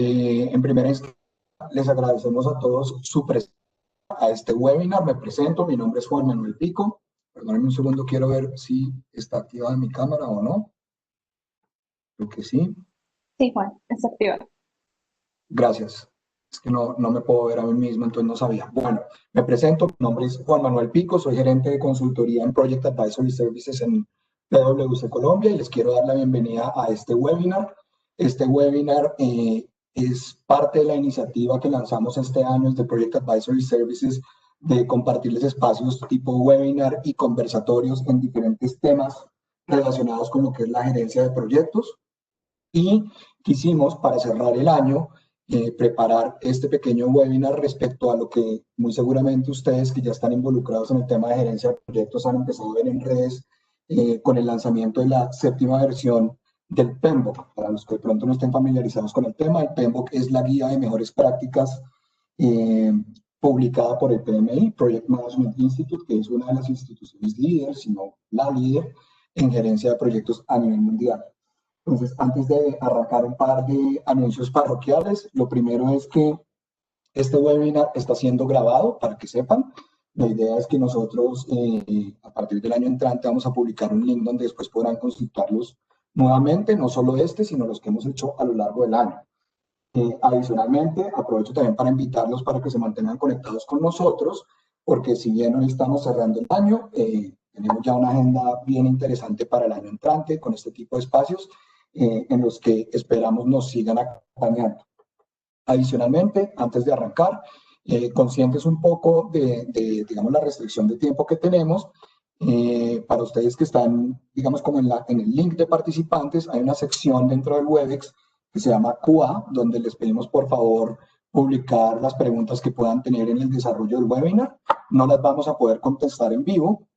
En primera instancia, les agradecemos a todos su presencia a este webinar. Me presento, mi nombre es Juan Manuel Pico. Perdónenme un segundo, quiero ver si está activada mi cámara o no. Creo que sí. Sí, Juan, está activado. Gracias. Es que no me puedo ver a mí mismo, entonces no sabía. Bueno, me presento, mi nombre es Juan Manuel Pico, soy gerente de consultoría en Project Advisory Services en PwC Colombia y les quiero dar la bienvenida a este webinar. Este webinar es parte de la iniciativa que lanzamos este año de Project Advisory Services de compartirles espacios tipo webinar y conversatorios en diferentes temas relacionados con lo que es la gerencia de proyectos. Y quisimos, para cerrar el año, preparar este pequeño webinar respecto a lo que muy seguramente ustedes que ya están involucrados en el tema de gerencia de proyectos han empezado a ver en redes con el lanzamiento de la 7ª versión del PMBOK. Para los que de pronto no estén familiarizados con el tema, el PMBOK es la guía de mejores prácticas publicada por el PMI, Project Management Institute, que es una de las instituciones líderes, si no la líder, en gerencia de proyectos a nivel mundial. Entonces, antes de arrancar un par de anuncios parroquiales, lo primero es que este webinar está siendo grabado, para que sepan. La idea es que nosotros, a partir del año entrante, vamos a publicar un link donde después podrán consultarlos nuevamente, no solo este, sino los que hemos hecho a lo largo del año. Adicionalmente, aprovecho también para invitarlos para que se mantengan conectados con nosotros, porque si bien hoy estamos cerrando el año, tenemos ya una agenda bien interesante para el año entrante con este tipo de espacios en los que esperamos nos sigan acompañando. Adicionalmente, antes de arrancar, conscientes un poco digamos, la restricción de tiempo que tenemos, para ustedes que están, digamos, como en el link de participantes, hay una sección dentro del Webex que se llama QA, donde les pedimos por favor publicar las preguntas que puedan tener en el desarrollo del webinar. No las vamos a poder contestar en vivo,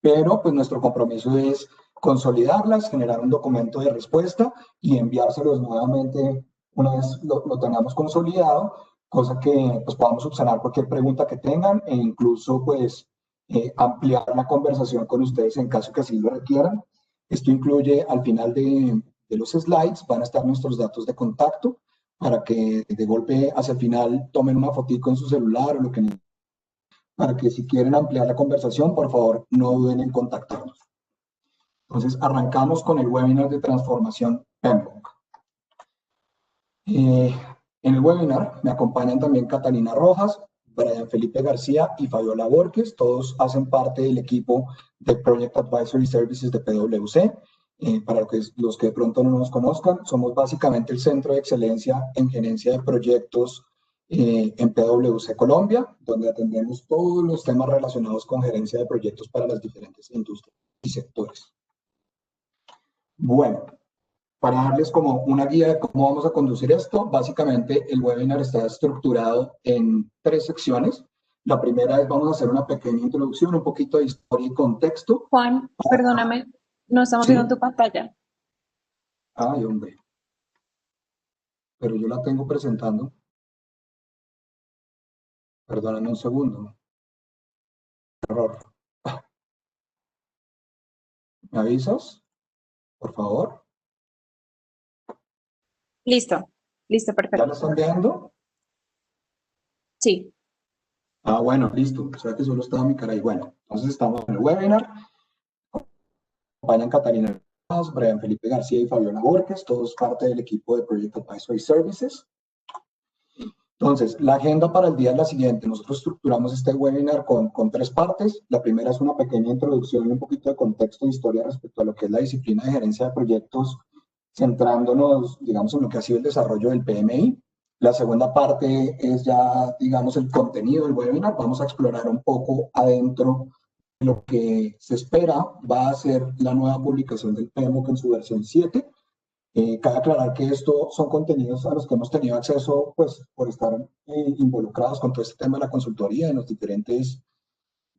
pero pues nuestro compromiso es consolidarlas, generar un documento de respuesta y enviárselos nuevamente una vez lo tengamos consolidado, cosa que pues podamos subsanar cualquier pregunta que tengan e incluso pues ampliar la conversación con ustedes en caso que así lo requieran. Esto incluye al final de los slides, van a estar nuestros datos de contacto para que de golpe hacia el final tomen una fotico en su celular o lo que necesiten, para que si quieren ampliar la conversación, por favor, no duden en contactarnos. Entonces, arrancamos con el webinar de transformación PMBOK. En el webinar me acompañan también Catalina Rojas, Brian Felipe García y Fabiola Borges. Todos hacen parte del equipo de Project Advisory Services de PwC. Para los que de pronto no nos conozcan, somos básicamente el centro de excelencia en gerencia de proyectos en PwC Colombia, donde atendemos todos los temas relacionados con gerencia de proyectos para las diferentes industrias y sectores. Bueno, para darles como una guía de cómo vamos a conducir esto, básicamente el webinar está estructurado en 3 secciones. La primera es, vamos a hacer una pequeña introducción, un poquito de historia y contexto. Juan, perdóname, no estamos ¿Sí? viendo tu pantalla. Ay, hombre. Pero yo la tengo presentando. Perdóname un segundo. Error. ¿Me avisas? Por favor. Listo, listo, ¿Ya lo perfecto. están viendo? Sí. Ah, bueno, listo. O sea que solo estaba mi cara ahí. Bueno, entonces estamos en el webinar. Acompañan Catalina Rojas, Brian Felipe García y Fabiola Borges, todos parte del equipo de Project Advisory Services. Entonces, la agenda para el día es la siguiente. Nosotros estructuramos este webinar con 3 partes. La primera es una pequeña introducción y un poquito de contexto e historia respecto a lo que es la disciplina de gerencia de proyectos, centrándonos, digamos, en lo que ha sido el desarrollo del PMI. La segunda parte es ya, digamos, el contenido del webinar. Vamos a explorar un poco adentro de lo que se espera va a ser la nueva publicación del PMBOK en su versión 7. Cabe aclarar que estos son contenidos a los que hemos tenido acceso, pues, por estar involucrados con todo este tema de la consultoría en los diferentes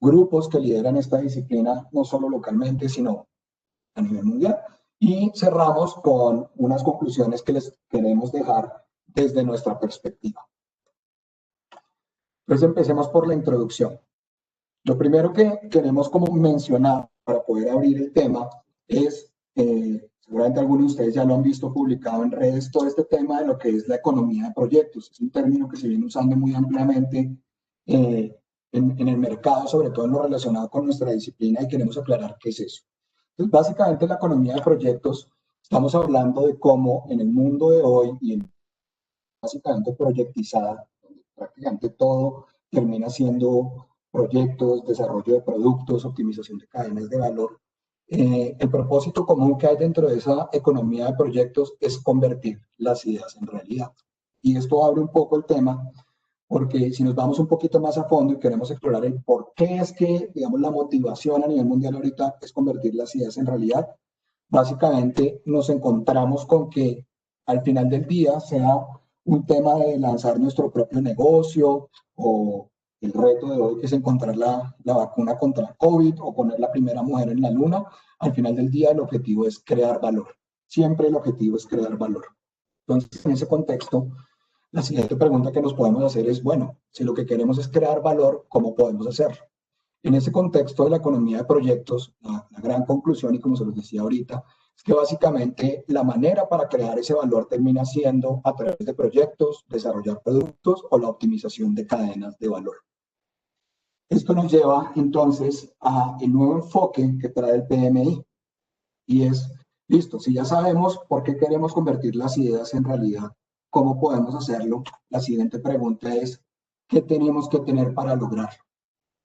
grupos que lideran esta disciplina, no solo localmente, sino a nivel mundial. Y cerramos con unas conclusiones que les queremos dejar desde nuestra perspectiva. Entonces, empecemos por la introducción. Lo primero que queremos como mencionar para poder abrir el tema es, seguramente algunos de ustedes ya lo han visto publicado en redes, todo este tema de lo que es la economía de proyectos. Es un término que se viene usando muy ampliamente en el mercado, sobre todo en lo relacionado con nuestra disciplina, y queremos aclarar qué es eso. Entonces, básicamente, la economía de proyectos, estamos hablando de cómo en el mundo de hoy y básicamente proyectizada, donde prácticamente todo termina siendo proyectos, desarrollo de productos, optimización de cadenas de valor. El propósito común que hay dentro de esa economía de proyectos es convertir las ideas en realidad. Y esto abre un poco el tema, porque si nos vamos un poquito más a fondo y queremos explorar el por qué es que, digamos, la motivación a nivel mundial ahorita es convertir las ideas en realidad, básicamente nos encontramos con que al final del día, sea un tema de lanzar nuestro propio negocio o el reto de hoy que es encontrar la vacuna contra el COVID o poner la primera mujer en la luna, al final del día el objetivo es crear valor. Siempre el objetivo es crear valor. Entonces, en ese contexto, la siguiente pregunta que nos podemos hacer es, bueno, si lo que queremos es crear valor, ¿cómo podemos hacerlo? En ese contexto de la economía de proyectos, la gran conclusión, y como se los decía ahorita, es que básicamente la manera para crear ese valor termina siendo a través de proyectos, desarrollar productos o la optimización de cadenas de valor. Esto nos lleva entonces a el nuevo enfoque que trae el PMI, y es, listo, si ya sabemos por qué queremos convertir las ideas en realidad, ¿cómo podemos hacerlo? La siguiente pregunta es, ¿qué tenemos que tener para lograrlo?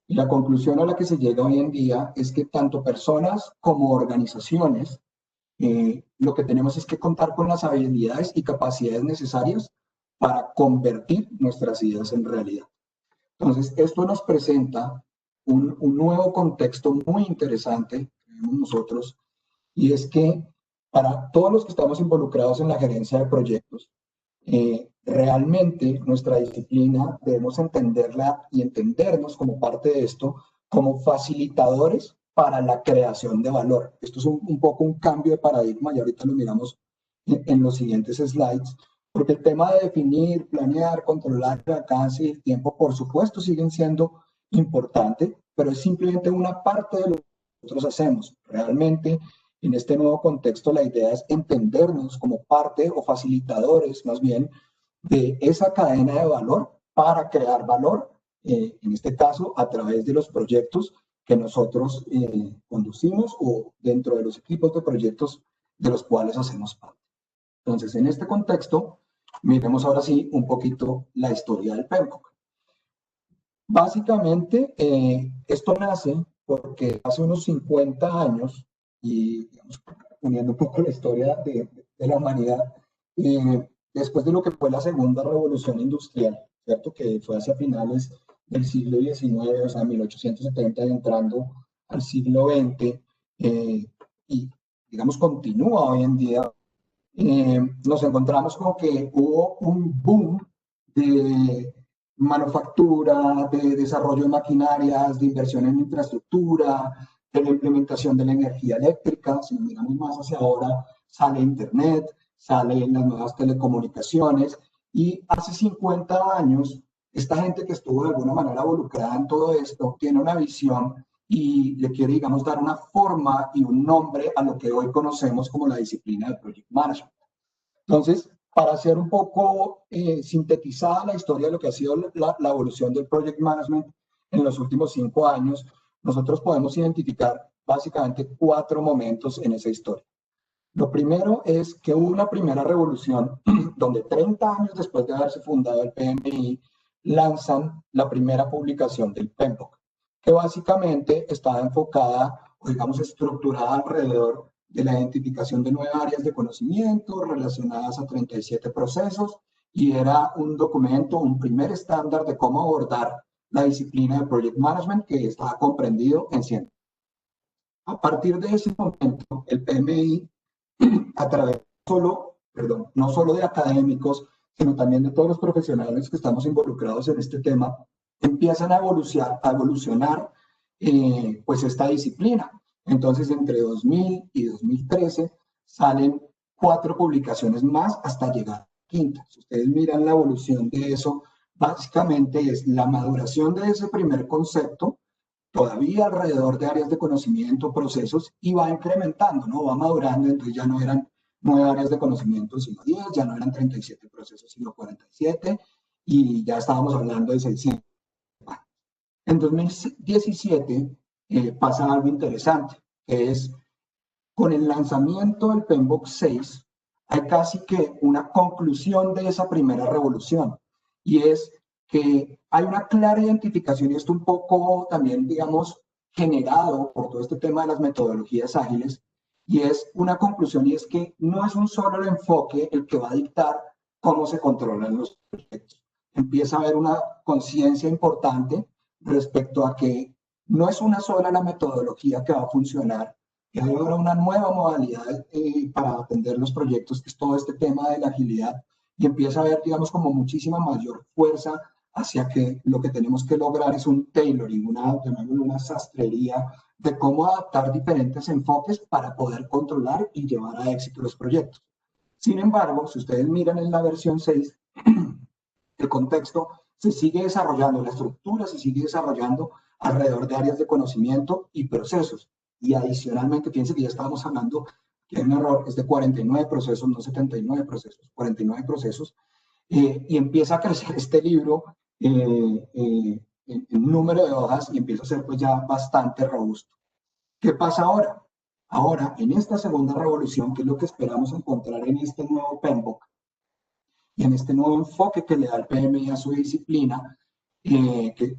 Y la conclusión a la que se llega hoy en día es que tanto personas como organizaciones, lo que tenemos es que contar con las habilidades y capacidades necesarias para convertir nuestras ideas en realidad. Entonces, esto nos presenta un nuevo contexto muy interesante, creemos nosotros, y es que para todos los que estamos involucrados en la gerencia de proyectos, realmente nuestra disciplina debemos entenderla y entendernos como parte de esto, como facilitadores para la creación de valor. Esto es un poco un cambio de paradigma y ahorita lo miramos en los siguientes slides, porque el tema de definir, planear, controlar el alcance y el tiempo, por supuesto, siguen siendo importantes, pero es simplemente una parte de lo que nosotros hacemos. Realmente, en este nuevo contexto, la idea es entendernos como parte o facilitadores, más bien, de esa cadena de valor para crear valor, en este caso, a través de los proyectos que nosotros conducimos o dentro de los equipos de proyectos de los cuales hacemos parte. Entonces, en este contexto, miremos ahora sí un poquito la historia del PMBOK. Básicamente, esto nace porque hace unos 50 años, y digamos, uniendo un poco la historia de la humanidad, después de lo que fue la segunda revolución industrial, ¿cierto? Que fue hacia finales del siglo XIX, o sea, 1870, y entrando al siglo XX, y digamos continúa hoy en día, nos encontramos con que hubo un boom de manufactura, de desarrollo de maquinarias, de inversión en infraestructura, de la implementación de la energía eléctrica. Si nos miramos más hacia ahora, sale Internet, salen las nuevas telecomunicaciones, y hace 50 años, esta gente que estuvo de alguna manera involucrada en todo esto tiene una visión y le quiere, digamos, dar una forma y un nombre a lo que hoy conocemos como la disciplina de Project Management. Entonces, para hacer un poco sintetizada la historia de lo que ha sido la evolución del Project Management en los últimos 5 años, nosotros podemos identificar básicamente 4 momentos en esa historia. Lo primero es que hubo una primera revolución donde 30 años después de haberse fundado el PMI, lanzan la primera publicación del PMBOK, que básicamente estaba enfocada, o digamos estructurada alrededor de la identificación de 9 áreas de conocimiento relacionadas a 37 procesos, y era un documento, un primer estándar de cómo abordar la disciplina de Project Management, que estaba comprendido en 100. A partir de ese momento, el PMI, a través no solo de académicos, sino también de todos los profesionales que estamos involucrados en este tema, empiezan a evolucionar pues esta disciplina. Entonces, entre 2000 y 2013 salen 4 publicaciones más hasta llegar a la quinta. Si ustedes miran la evolución de eso, básicamente es la maduración de ese primer concepto, todavía alrededor de áreas de conocimiento, procesos, y va incrementando, ¿no? Va madurando, entonces ya no eran 9 áreas de conocimiento, sino 10, ya no eran 37 procesos, sino 47, y ya estábamos hablando de 600. En 2017 pasa algo interesante, que es con el lanzamiento del PMBOK 6, hay casi que una conclusión de esa primera revolución, y es que hay una clara identificación, y esto un poco también, digamos, generado por todo este tema de las metodologías ágiles, y es una conclusión, y es que no es un solo el enfoque el que va a dictar cómo se controlan los proyectos. Empieza a haber una conciencia importante respecto a que no es una sola la metodología que va a funcionar, que hay ahora una nueva modalidad para atender los proyectos, que es todo este tema de la agilidad, y empieza a haber, digamos, como muchísima mayor fuerza hacia que lo que tenemos que lograr es un tailoring, una sastrería de cómo adaptar diferentes enfoques para poder controlar y llevar a éxito los proyectos. Sin embargo, si ustedes miran en la versión 6, el contexto se sigue desarrollando, la estructura se sigue desarrollando alrededor de áreas de conocimiento y procesos. Y adicionalmente, fíjense que ya estábamos hablando que hay un error, es de 49 procesos, no 79 procesos, 49 procesos, y empieza a crecer este libro en número de hojas y empieza a ser pues ya bastante robusto. ¿Qué pasa ahora? Ahora, en esta segunda revolución, que es lo que esperamos encontrar en este nuevo PMBOK, y en este nuevo enfoque que le da el PMI a su disciplina, que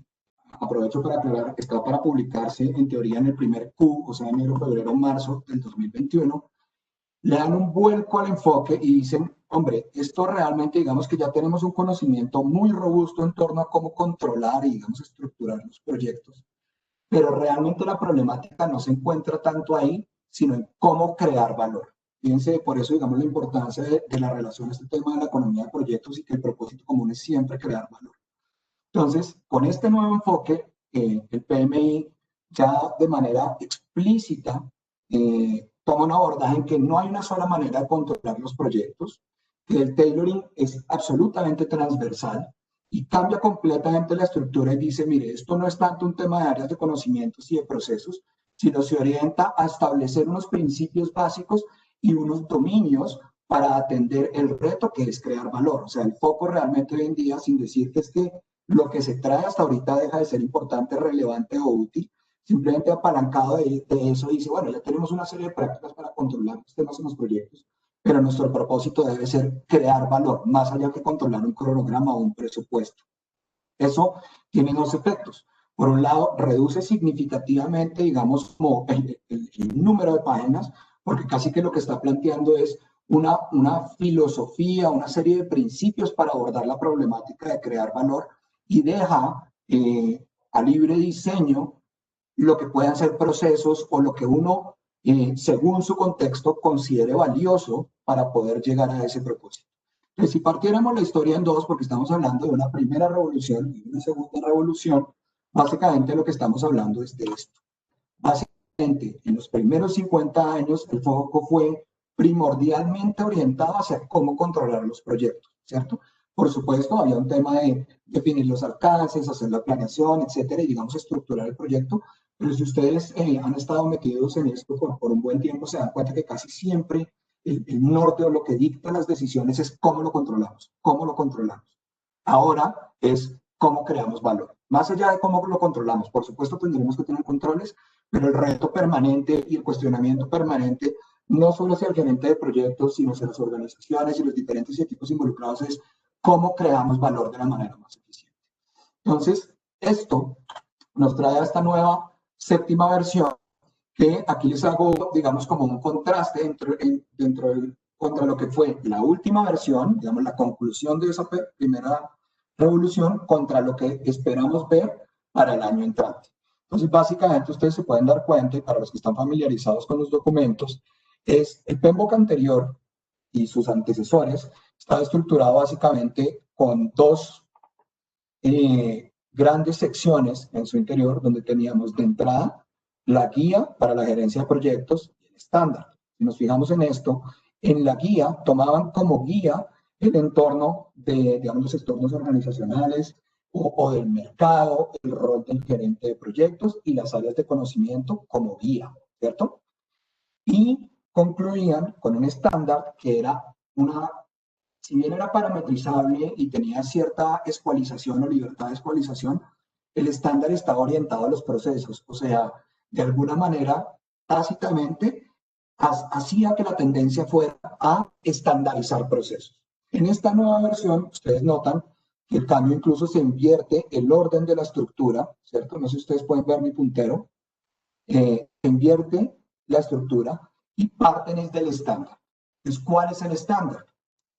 aprovecho para aclarar que está para publicarse en teoría en el primer Q, o sea, enero, febrero, marzo del 2021, le dan un vuelco al enfoque y dicen, hombre, esto realmente, digamos que ya tenemos un conocimiento muy robusto en torno a cómo controlar y, digamos, estructurar los proyectos, pero realmente la problemática no se encuentra tanto ahí, sino en cómo crear valor. Fíjense, por eso, digamos, la importancia de la relación a este tema de la economía de proyectos y que el propósito común es siempre crear valor. Entonces, con este nuevo enfoque, el PMI ya de manera explícita toma un abordaje en que no hay una sola manera de controlar los proyectos, que el tailoring es absolutamente transversal y cambia completamente la estructura y dice, mire, esto no es tanto un tema de áreas de conocimientos y de procesos, sino se orienta a establecer unos principios básicos y unos dominios para atender el reto que es crear valor. O sea, el foco realmente hoy en día, sin decir que es que lo que se trae hasta ahorita deja de ser importante, relevante o útil, simplemente apalancado de eso dice, bueno, ya tenemos una serie de prácticas para controlar los temas en los proyectos, pero nuestro propósito debe ser crear valor, más allá que controlar un cronograma o un presupuesto. Eso tiene dos efectos. Por un lado, reduce significativamente, digamos, como el número de páginas, porque casi que lo que está planteando es una filosofía, una serie de principios para abordar la problemática de crear valor y deja a libre diseño lo que puedan ser procesos o lo que uno, según su contexto, considere valioso para poder llegar a ese propósito. Entonces, si partiéramos la historia en dos, porque estamos hablando de una primera revolución y una segunda revolución, básicamente lo que estamos hablando es de esto. Básicamente, en los primeros 50 años, el foco fue primordialmente orientado hacia cómo controlar los proyectos, ¿cierto? Por supuesto, había un tema de definir los alcances, hacer la planeación, etcétera, y digamos estructurar el proyecto, pero si ustedes han estado metidos en esto por un buen tiempo, se dan cuenta que casi siempre el norte o lo que dicta las decisiones es cómo lo controlamos, cómo lo controlamos. Ahora es cómo creamos valor. Más allá de cómo lo controlamos, por supuesto tendremos que tener controles, pero el reto permanente y el cuestionamiento permanente, no solo hacia el gerente de proyectos, sino hacia las organizaciones y los diferentes equipos involucrados, es cómo creamos valor de la manera más eficiente. Entonces, esto nos trae a esta nueva séptima versión, que aquí les hago, digamos, como un contraste contra lo que fue la última versión, digamos, la conclusión de esa primera revolución, contra lo que esperamos ver para el año entrante. Entonces, básicamente, ustedes se pueden dar cuenta, y para los que están familiarizados con los documentos, es el PMBOK anterior y sus antecesores, estaba estructurado básicamente con dos grandes secciones en su interior, donde teníamos de entrada la guía para la gerencia de proyectos y el estándar. Si nos fijamos en esto, en la guía tomaban como guía el entorno de, digamos, los entornos organizacionales, o del mercado, el rol del gerente de proyectos y las áreas de conocimiento como guía, ¿cierto? Y concluían con un estándar que era si bien era parametrizable y tenía cierta escualización o libertad de escualización, el estándar estaba orientado a los procesos, o sea, de alguna manera, tácitamente, hacía que la tendencia fuera a estandarizar procesos. En esta nueva versión, ustedes notan que el cambio incluso se invierte el orden de la estructura, ¿cierto? No sé si ustedes pueden ver mi puntero. Invierte la estructura y parten es del estándar. Entonces, ¿cuál es el estándar?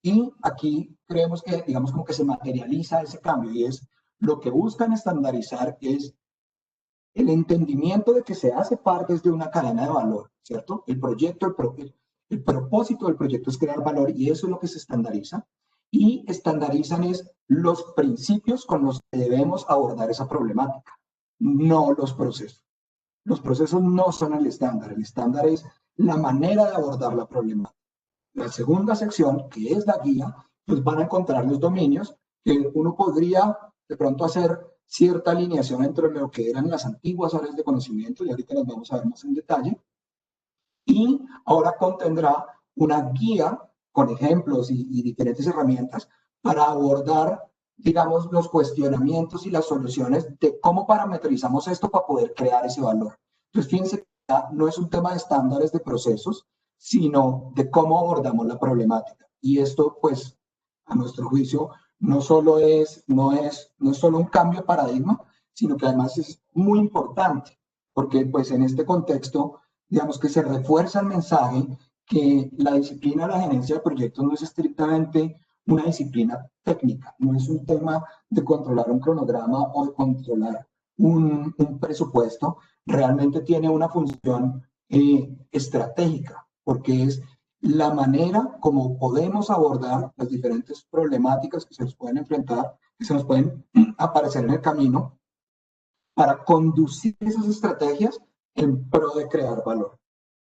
Y aquí creemos que, digamos, como que se materializa ese cambio y es lo que buscan estandarizar es el entendimiento de que se hace parte de una cadena de valor, ¿cierto? El proyecto, el propósito del proyecto es crear valor y eso es lo que se estandariza. Y estandarizan es los principios con los que debemos abordar esa problemática, no los procesos. Los procesos no son el estándar es la manera de abordar la problemática. La segunda sección, que es la guía, pues van a encontrar los dominios que uno podría de pronto hacer cierta alineación entre lo que eran las antiguas áreas de conocimiento, y ahorita las vamos a ver más en detalle, y ahora contendrá una guía con ejemplos y diferentes herramientas para abordar, digamos, los cuestionamientos y las soluciones de cómo parametrizamos esto para poder crear ese valor. Entonces, fíjense que no es un tema de estándares de procesos, sino de cómo abordamos la problemática. Y esto, pues, a nuestro juicio, no es solo un cambio de paradigma, sino que además es muy importante, porque pues en este contexto digamos que se refuerza el mensaje que la disciplina de la gerencia de proyectos no es estrictamente una disciplina técnica, no es un tema de controlar un cronograma o de controlar un presupuesto, realmente tiene una función estratégica, porque es la manera como podemos abordar las diferentes problemáticas que se nos pueden enfrentar, que se nos pueden aparecer en el camino, para conducir esas estrategias en pro de crear valor.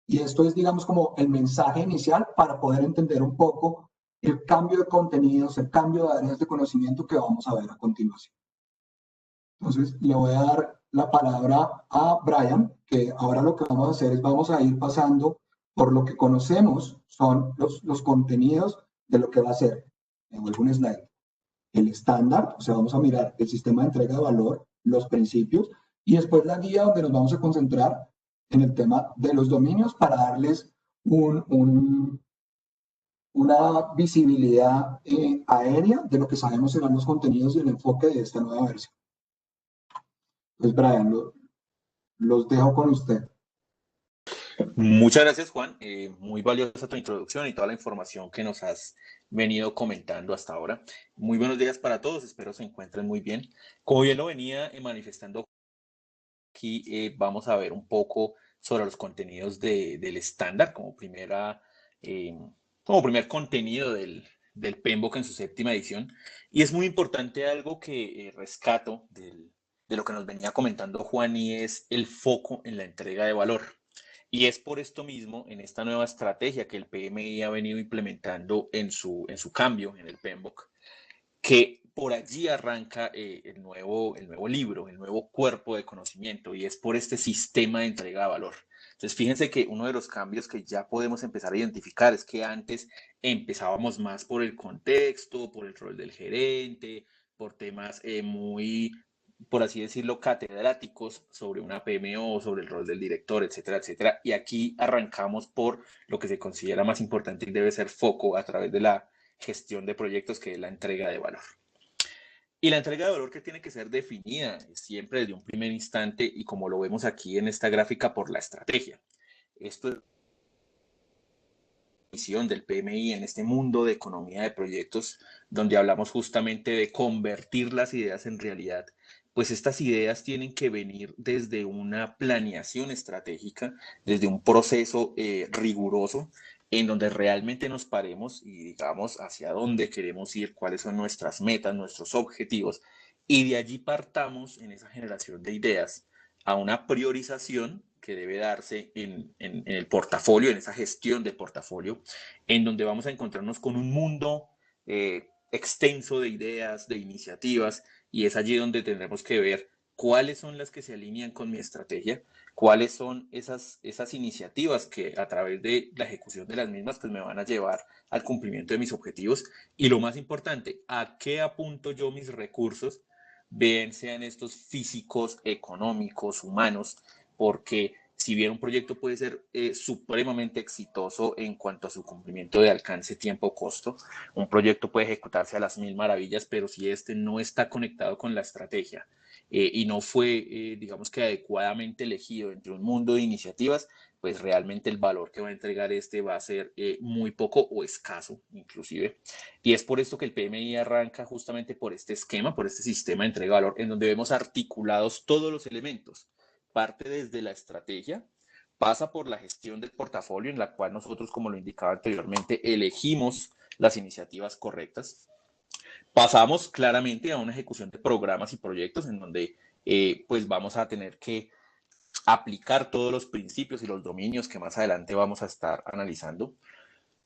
Y esto es, digamos, como el mensaje inicial para poder entender un poco el cambio de contenidos, el cambio de áreas de conocimiento que vamos a ver a continuación. Entonces, le voy a dar la palabra a Brian, que ahora lo que vamos a hacer es vamos a ir pasando por lo que conocemos, son los contenidos de lo que va a ser. Me vuelvo un slide. El estándar, o sea, vamos a mirar el sistema de entrega de valor, los principios, y después la guía donde nos vamos a concentrar en el tema de los dominios para darles una visibilidad aérea de lo que sabemos serán los contenidos y el enfoque de esta nueva versión. Pues Brian, los dejo con usted. Muchas gracias, Juan. Muy valiosa tu introducción y toda la información que nos has venido comentando hasta ahora. Muy buenos días para todos, espero se encuentren muy bien. Como bien lo venía manifestando aquí, vamos a ver un poco sobre los contenidos del estándar como primer contenido del PMBOK en su séptima edición. Y es muy importante algo que rescato de lo que nos venía comentando Juan, y es el foco en la entrega de valor. Y es por esto mismo, en esta nueva estrategia que el PMI ha venido implementando en su cambio en el PMBOK, que por allí arranca el nuevo libro, el nuevo cuerpo de conocimiento, y es por este sistema de entrega de valor. Entonces, fíjense que uno de los cambios que ya podemos empezar a identificar es que antes empezábamos más por el contexto, por el rol del gerente, por temas muy, por así decirlo, catedráticos sobre una PMO, sobre el rol del director, etcétera, etcétera. Y aquí arrancamos por lo que se considera más importante y debe ser foco a través de la gestión de proyectos, que es la entrega de valor. Y la entrega de valor que tiene que ser definida siempre desde un primer instante, y como lo vemos aquí en esta gráfica, por la estrategia. Esto es la misión del PMI en este mundo de economía de proyectos, donde hablamos justamente de convertir las ideas en realidad. Pues estas ideas tienen que venir desde una planeación estratégica, desde un proceso riguroso, en donde realmente nos paremos y digamos hacia dónde queremos ir, cuáles son nuestras metas, nuestros objetivos, y de allí partamos en esa generación de ideas a una priorización que debe darse en el portafolio, en esa gestión de portafolio, en donde vamos a encontrarnos con un mundo extenso de ideas, de iniciativas, y es allí donde tendremos que ver cuáles son las que se alinean con mi estrategia, cuáles son esas iniciativas que a través de la ejecución de las mismas pues me van a llevar al cumplimiento de mis objetivos y lo más importante, a qué apunto yo mis recursos, bien sean estos físicos, económicos, humanos, porque si bien un proyecto puede ser supremamente exitoso en cuanto a su cumplimiento de alcance, tiempo, costo, un proyecto puede ejecutarse a las mil maravillas, pero si este no está conectado con la estrategia y no fue, digamos que adecuadamente elegido entre un mundo de iniciativas, pues realmente el valor que va a entregar este va a ser muy poco o escaso inclusive. Y es por esto que el PMI arranca justamente por este esquema, por este sistema de entrega de valor, en donde vemos articulados todos los elementos. Parte desde la estrategia, pasa por la gestión del portafolio, en la cual nosotros, como lo indicaba anteriormente, elegimos las iniciativas correctas. Pasamos claramente a una ejecución de programas y proyectos en donde pues vamos a tener que aplicar todos los principios y los dominios que más adelante vamos a estar analizando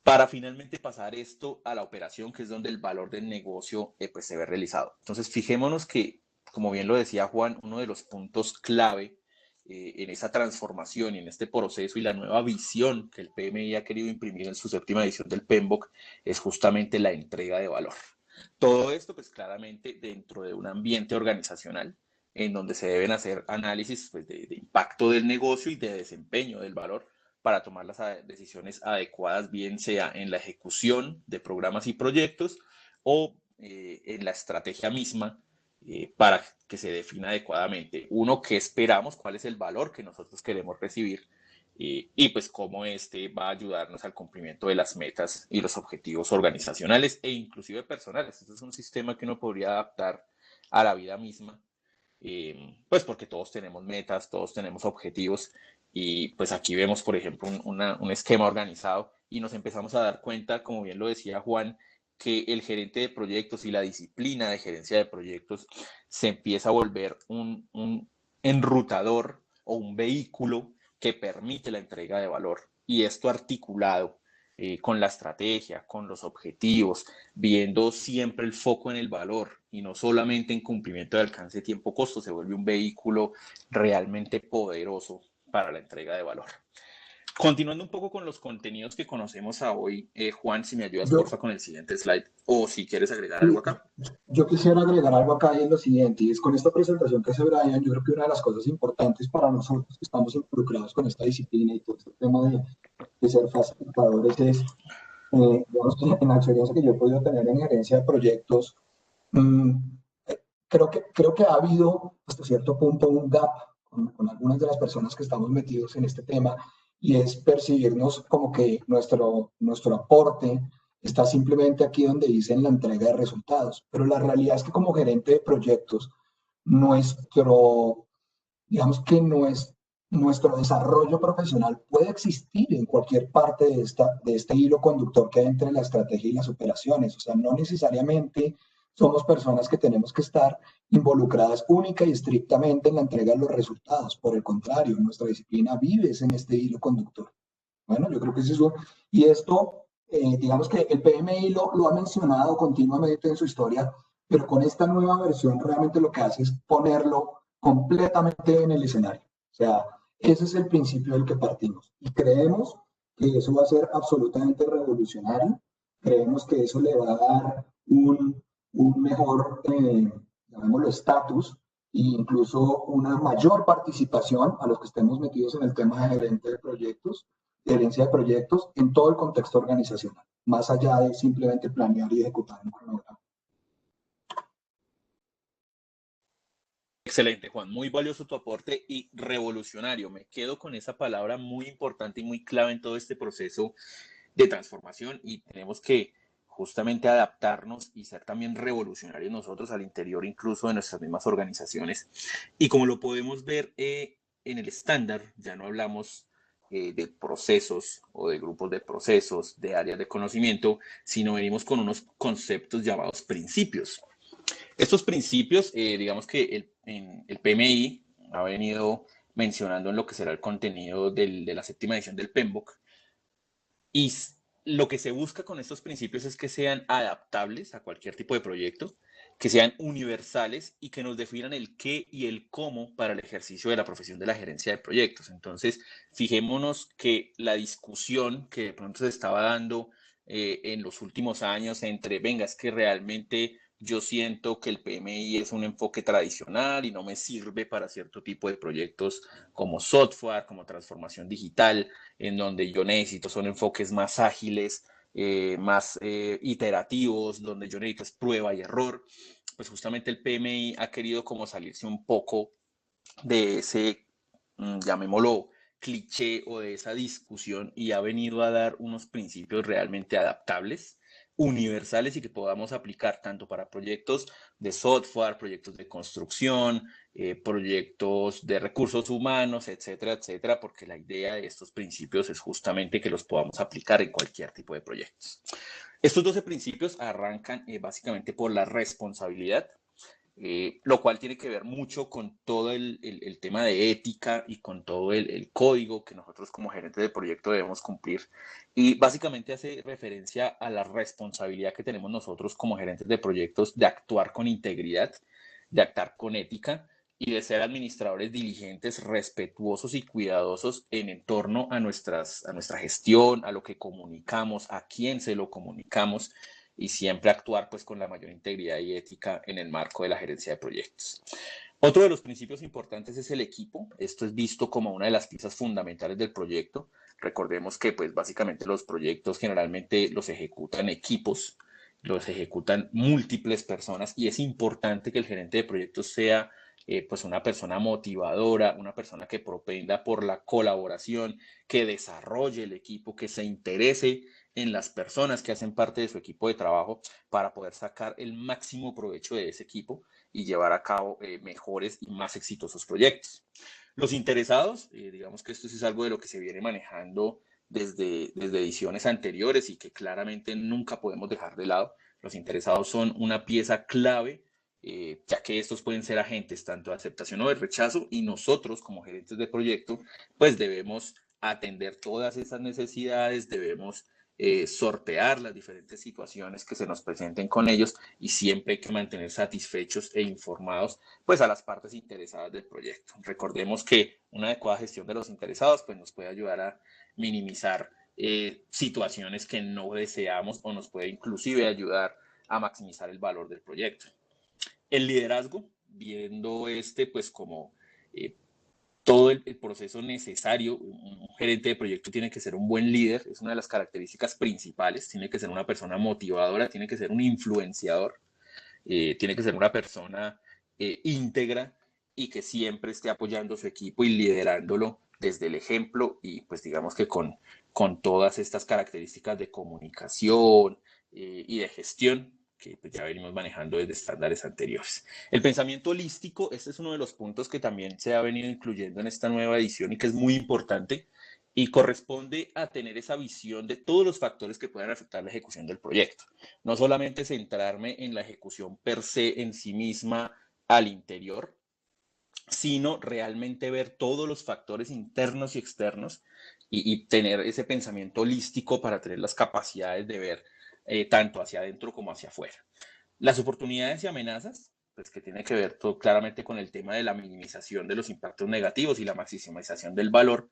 para finalmente pasar esto a la operación, que es donde el valor del negocio pues se ve realizado. Entonces, fijémonos que, como bien lo decía Juan, uno de los puntos clave en esa transformación y en este proceso y la nueva visión que el PMI ha querido imprimir en su séptima edición del PMBOK es justamente la entrega de valor. Todo esto, pues claramente dentro de un ambiente organizacional en donde se deben hacer análisis pues, de impacto del negocio y de desempeño del valor para tomar las decisiones adecuadas, bien sea en la ejecución de programas y proyectos o en la estrategia misma para que se defina adecuadamente. Uno, ¿qué esperamos? ¿Cuál es el valor que nosotros queremos recibir? Y pues cómo este va a ayudarnos al cumplimiento de las metas y los objetivos organizacionales e inclusive personales. Este es un sistema que uno podría adaptar a la vida misma, pues porque todos tenemos metas, todos tenemos objetivos y pues aquí vemos, por ejemplo, un esquema organizado y nos empezamos a dar cuenta, como bien lo decía Juan, que el gerente de proyectos y la disciplina de gerencia de proyectos se empieza a volver un enrutador o un vehículo que permite la entrega de valor. Y esto articulado con la estrategia, con los objetivos, viendo siempre el foco en el valor y no solamente en cumplimiento de alcance, tiempo, costo, se vuelve un vehículo realmente poderoso para la entrega de valor. Continuando un poco con los contenidos que conocemos a hoy, Juan, si me ayudas Yo, porfa con el siguiente slide o si quieres agregar algo acá. yo quisiera agregar algo acá y es lo siguiente, y es con esta presentación que hace Brian, yo creo que una de las cosas importantes para nosotros que estamos involucrados con esta disciplina y todo este tema de ser facilitadores es, digamos que en la experiencia que yo he podido tener en gerencia de proyectos, mm, creo que ha habido hasta cierto punto un gap con algunas de las personas que estamos metidos en este tema y es percibirnos como que nuestro aporte está simplemente aquí donde dicen la entrega de resultados. Pero la realidad es que como gerente de proyectos, nuestro, digamos que nuestro desarrollo profesional puede existir en cualquier parte de este hilo conductor que hay entre la estrategia y las operaciones. O sea, no necesariamente somos personas que tenemos que estar involucradas única y estrictamente en la entrega de los resultados. Por el contrario, nuestra disciplina vive en este hilo conductor. Bueno, yo creo que es eso. Y esto, digamos que el PMI lo ha mencionado continuamente en su historia, pero con esta nueva versión realmente lo que hace es ponerlo completamente en el escenario. O sea, ese es el principio del que partimos. Y creemos que eso va a ser absolutamente revolucionario. Creemos que eso le va a dar un mejor, llamémoslo, estatus e incluso una mayor participación a los que estemos metidos en el tema de gerente de proyectos, de gerencia de proyectos, en todo el contexto organizacional, más allá de simplemente planear y ejecutar un cronograma. Excelente, Juan. Muy valioso tu aporte y revolucionario. Me quedo con esa palabra muy importante y muy clave en todo este proceso de transformación y tenemos que justamente adaptarnos y ser también revolucionarios nosotros al interior incluso de nuestras mismas organizaciones. Y como lo podemos ver en el estándar, ya no hablamos de procesos o de grupos de procesos, de áreas de conocimiento, sino venimos con unos conceptos llamados principios. Estos principios, digamos que el PMI ha venido mencionando en lo que será el contenido de la séptima edición del PMBOK y Lo que se busca con estos principios es que sean adaptables a cualquier tipo de proyecto, que sean universales y que nos definan el qué y el cómo para el ejercicio de la profesión de la gerencia de proyectos. Entonces, fijémonos que la discusión que de pronto se estaba dando en los últimos años entre, venga, es que realmente yo siento que el PMI es un enfoque tradicional y no me sirve para cierto tipo de proyectos como software, como transformación digital, en donde yo necesito son enfoques más ágiles, más iterativos, donde yo necesito es prueba y error. Pues justamente el PMI ha querido como salirse un poco de ese, llamémoslo, cliché o de esa discusión y ha venido a dar unos principios realmente adaptables, universales y que podamos aplicar tanto para proyectos de software, proyectos de construcción, proyectos de recursos humanos, etcétera, etcétera, porque la idea de estos principios es justamente que los podamos aplicar en cualquier tipo de proyectos. Estos 12 principios arrancan básicamente por la responsabilidad, lo cual tiene que ver mucho con todo el tema de ética y con todo el código que nosotros como gerentes de proyecto debemos cumplir. Y básicamente hace referencia a la responsabilidad que tenemos nosotros como gerentes de proyectos de actuar con integridad, de actuar con ética y de ser administradores diligentes, respetuosos y cuidadosos en torno a nuestra gestión, a lo que comunicamos, a quién se lo comunicamos y siempre actuar pues con la mayor integridad y ética en el marco de la gerencia de proyectos. Otro de los principios importantes es el equipo. Esto es visto como una de las piezas fundamentales del proyecto. Recordemos que pues básicamente los proyectos generalmente los ejecutan equipos, los ejecutan múltiples personas y es importante que el gerente de proyectos sea pues una persona motivadora, una persona que propenda por la colaboración, que desarrolle el equipo, que se interese en las personas que hacen parte de su equipo de trabajo para poder sacar el máximo provecho de ese equipo y llevar a cabo mejores y más exitosos proyectos. Los interesados, digamos que esto es algo de lo que se viene manejando desde ediciones anteriores y que claramente nunca podemos dejar de lado. Los interesados son una pieza clave, ya que estos pueden ser agentes tanto de aceptación o de rechazo y nosotros como gerentes de proyecto pues debemos atender todas esas necesidades, debemos sortear las diferentes situaciones que se nos presenten con ellos y siempre hay que mantener satisfechos e informados pues a las partes interesadas del proyecto. Recordemos que una adecuada gestión de los interesados pues nos puede ayudar a minimizar situaciones que no deseamos o nos puede inclusive ayudar a maximizar el valor del proyecto. El liderazgo, viendo pues como todo el proceso necesario. Un gerente de proyecto tiene que ser un buen líder, es una de las características principales, tiene que ser una persona motivadora, tiene que ser un influenciador, tiene que ser una persona íntegra y que siempre esté apoyando a su equipo y liderándolo desde el ejemplo y pues digamos que con todas estas características de comunicación y de gestión que pues, ya venimos manejando desde estándares anteriores. El pensamiento holístico, este es uno de los puntos que también se ha venido incluyendo en esta nueva edición y que es muy importante y corresponde a tener esa visión de todos los factores que puedan afectar la ejecución del proyecto. No solamente centrarme en la ejecución per se en sí misma al interior, sino realmente ver todos los factores internos y externos y tener ese pensamiento holístico para tener las capacidades de ver tanto hacia adentro como hacia afuera. Las oportunidades y amenazas, pues que tiene que ver todo claramente con el tema de la minimización de los impactos negativos y la maximización del valor,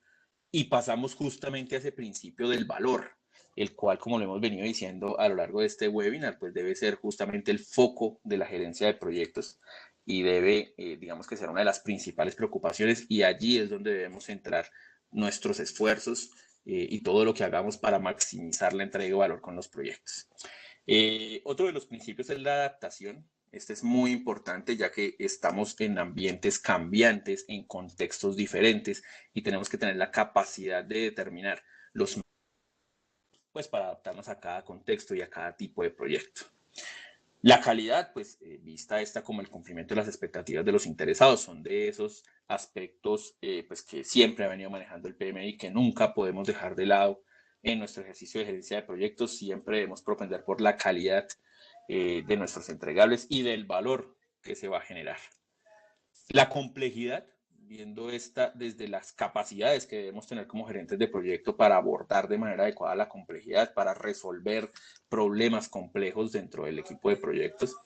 y pasamos justamente a ese principio del valor, el cual, como lo hemos venido diciendo a lo largo de este webinar, pues debe ser justamente el foco de la gerencia de proyectos y debe, digamos que ser una de las principales preocupaciones y allí es donde debemos centrar nuestros esfuerzos y todo lo que hagamos para maximizar la entrega de valor con los proyectos. Otro de los principios es la adaptación. Este es muy importante ya que estamos en ambientes cambiantes, en contextos diferentes y tenemos que tener la capacidad de determinar los pues para adaptarnos a cada contexto y a cada tipo de proyecto. La calidad, pues vista esta como el cumplimiento de las expectativas de los interesados, son de esos aspectos pues que siempre ha venido manejando el PMI que nunca podemos dejar de lado en nuestro ejercicio de gerencia de proyectos. Siempre debemos propender por la calidad de nuestros entregables y del valor que se va a generar. La complejidad, viendo esta desde las capacidades que debemos tener como gerentes de proyecto para abordar de manera adecuada la complejidad, para resolver problemas complejos dentro del equipo de proyectos.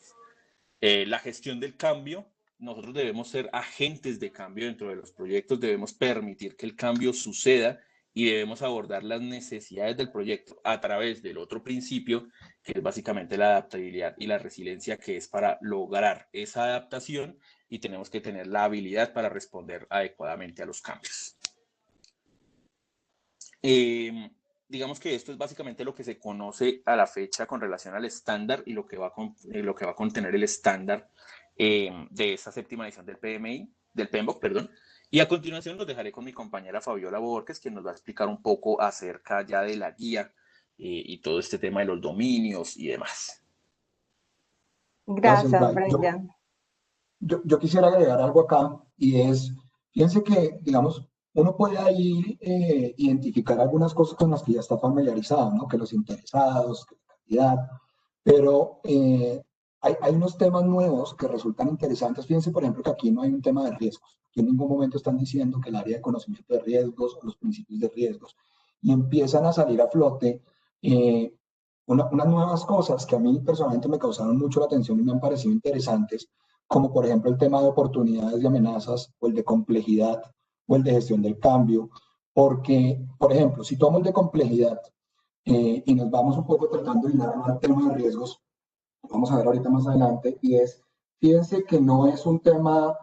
La gestión del cambio, nosotros debemos ser agentes de cambio dentro de los proyectos, debemos permitir que el cambio suceda y debemos abordar las necesidades del proyecto a través del otro principio, que es básicamente la adaptabilidad y la resiliencia, que es para lograr esa adaptación y tenemos que tener la habilidad para responder adecuadamente a los cambios. Digamos que esto es básicamente lo que se conoce a la fecha con relación al estándar y lo que va a contener el estándar de esta séptima edición del PMBOK, perdón. Y a continuación los dejaré con mi compañera Fabiola Borges, quien nos va a explicar un poco acerca ya de la guía y todo este tema de los dominios y demás. Gracias, Brian. Yo quisiera agregar algo acá y es, fíjense que, digamos, uno puede ahí identificar algunas cosas con las que ya está familiarizado, ¿no? Que los interesados, que la cantidad, pero hay unos temas nuevos que resultan interesantes. Fíjense, por ejemplo, que aquí no hay un tema de riesgos. Aquí en ningún momento están diciendo que el área de conocimiento de riesgos o los principios de riesgos. Y empiezan a salir a flote unas nuevas cosas que a mí personalmente me causaron mucho la atención y me han parecido interesantes, como por ejemplo el tema de oportunidades y amenazas, o el de complejidad, o el de gestión del cambio, porque, por ejemplo, si tomamos el de complejidad y nos vamos un poco tratando de hilar al tema de riesgos, vamos a ver ahorita más adelante, y es, fíjense que no es un tema,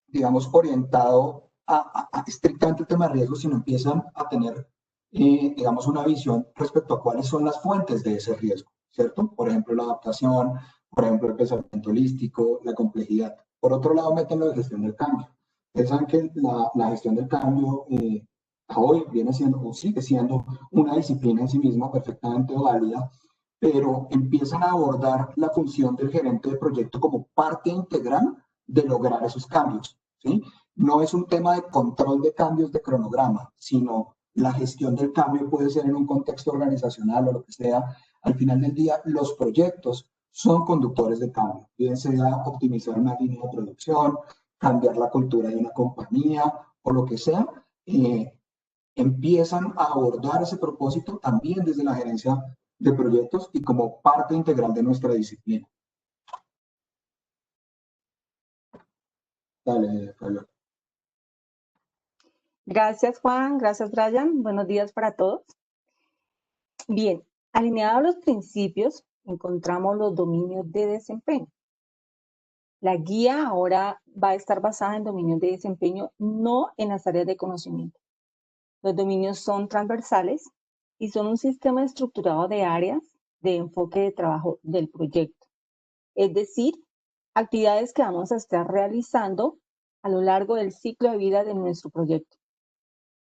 digamos, orientado a estrictamente el tema de riesgos, sino empiezan a tener, digamos, una visión respecto a cuáles son las fuentes de ese riesgo, ¿cierto? Por ejemplo, la adaptación, por ejemplo, el pensamiento holístico, la complejidad. Por otro lado, meten lo de gestión del cambio. Ustedes saben que la gestión del cambio hoy viene siendo, o sigue siendo, una disciplina en sí misma perfectamente válida, pero empiezan a abordar la función del gerente de proyecto como parte integral de lograr esos cambios, ¿sí? No es un tema de control de cambios de cronograma, sino la gestión del cambio puede ser en un contexto organizacional o lo que sea. Al final del día, los proyectos son conductores de cambio, bien sea optimizar una línea de producción, cambiar la cultura de una compañía o lo que sea, empiezan a abordar ese propósito también desde la gerencia de proyectos y como parte integral de nuestra disciplina. Dale, Fabiola. Gracias, Juan. Gracias, Brian. Buenos días para todos. Bien, alineados a los principios, encontramos los dominios de desempeño. La guía ahora va a estar basada en dominios de desempeño, no en las áreas de conocimiento. Los dominios son transversales y son un sistema estructurado de áreas de enfoque de trabajo del proyecto. Es decir, actividades que vamos a estar realizando a lo largo del ciclo de vida de nuestro proyecto.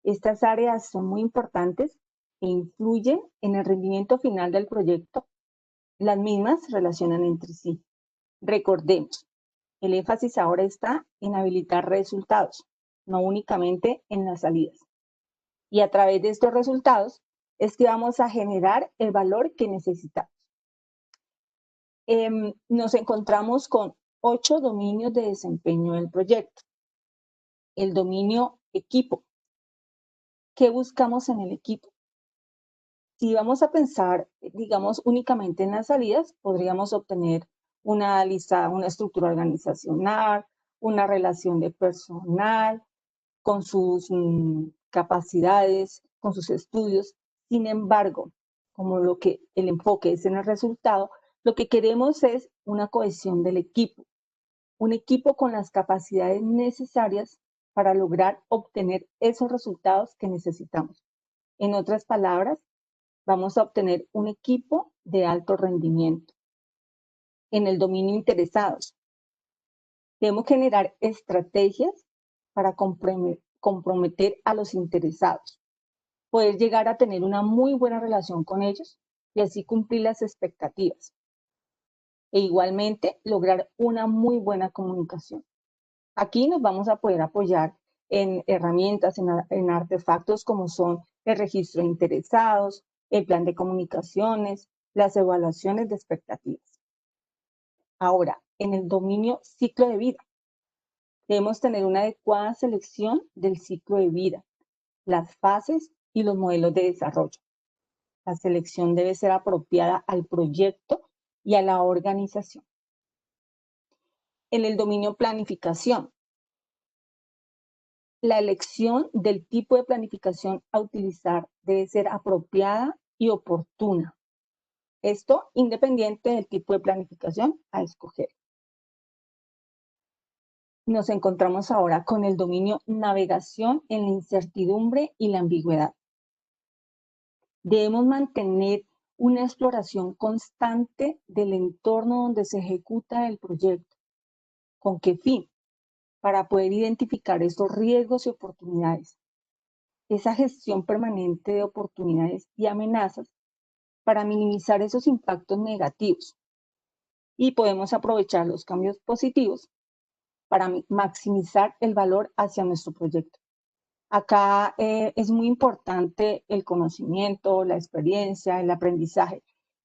Estas áreas son muy importantes e influyen en el rendimiento final del proyecto. Las mismas se relacionan entre sí. Recordemos, el énfasis ahora está en habilitar resultados, no únicamente en las salidas. Y a través de estos resultados es que vamos a generar el valor que necesitamos. Nos encontramos con 8 dominios de desempeño del proyecto. El dominio equipo. ¿Qué buscamos en el equipo? Si vamos a pensar, digamos, únicamente en las salidas, podríamos obtener una estructura organizacional, una relación de personal, con sus capacidades, con sus estudios. Sin embargo, como el enfoque es en el resultado, lo que queremos es una cohesión del equipo, un equipo con las capacidades necesarias para lograr obtener esos resultados que necesitamos. En otras palabras, vamos a obtener un equipo de alto rendimiento. En el dominio interesados, debemos generar estrategias para comprometer a los interesados, poder llegar a tener una muy buena relación con ellos y así cumplir las expectativas. E igualmente lograr una muy buena comunicación. Aquí nos vamos a poder apoyar en herramientas, en artefactos como son el registro de interesados, el plan de comunicaciones, las evaluaciones de expectativas. Ahora, en el dominio ciclo de vida, Debemos tener una adecuada selección del ciclo de vida, las fases y los modelos de desarrollo. La selección debe ser apropiada al proyecto y a la organización. En el dominio planificación, la elección del tipo de planificación a utilizar debe ser apropiada y oportuna. Esto independiente del tipo de planificación a escoger. Nos encontramos ahora con el dominio navegación en la incertidumbre y la ambigüedad. Debemos mantener una exploración constante del entorno donde se ejecuta el proyecto. ¿Con qué fin? Para poder identificar estos riesgos y oportunidades. Esa gestión permanente de oportunidades y amenazas para minimizar esos impactos negativos. Y podemos aprovechar los cambios positivos para maximizar el valor hacia nuestro proyecto. Acá es muy importante el conocimiento, la experiencia, el aprendizaje,